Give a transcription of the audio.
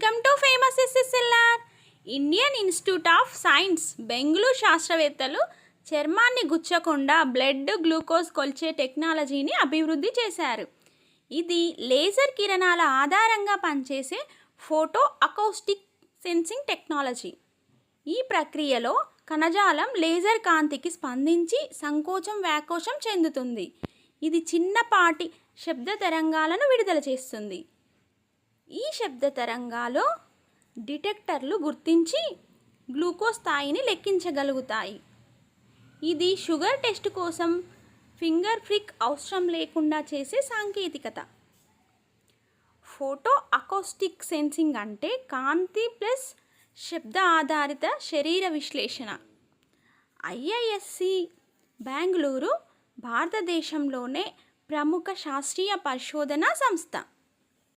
Welcome to famous SSLR. Indian Institute of Science Bengaluru శాస్త్రవేత్తలు చర్మాన్ని గుచ్చకుండా blood glucose కొల్చే టెక్నాలజీని అభివృద్ధి చేశారు. ఇది లేజర్ కిరణాల ఆధారంగా పనిచేసే ఫోటో అకౌస్టిక్ సెన్సింగ్ టెక్నాలజీ. ఈ ప్రక్రియలో కణజాలం లేజర్ కాంతికి స్పందించి సంకోచం వ్యాకోచం చెందుతుంది. ఇది చిన్నపాటి శబ్ద తరంగాలను విడుదల చేస్తుంది. ఈ శబ్ద తరంగాలు డిటెక్టర్లు గుర్తించి గ్లూకోజ్ స్థాయిని లెక్కించగలుగుతాయి. ఇది షుగర్ టెస్ట్ కోసం ఫింగర్ ప్రిక్ అవసరం లేకుండా చేసే సాంకేతికత. ఫోటో అకౌస్టిక్ సెన్సింగ్ అంటే కాంతి ప్లస్ శబ్ద ఆధారిత శరీర విశ్లేషణ. ఐఐఎస్సి బెంగళూరు భారతదేశంలోనే ప్రముఖ శాస్త్రీయ పరిశోధనా సంస్థ.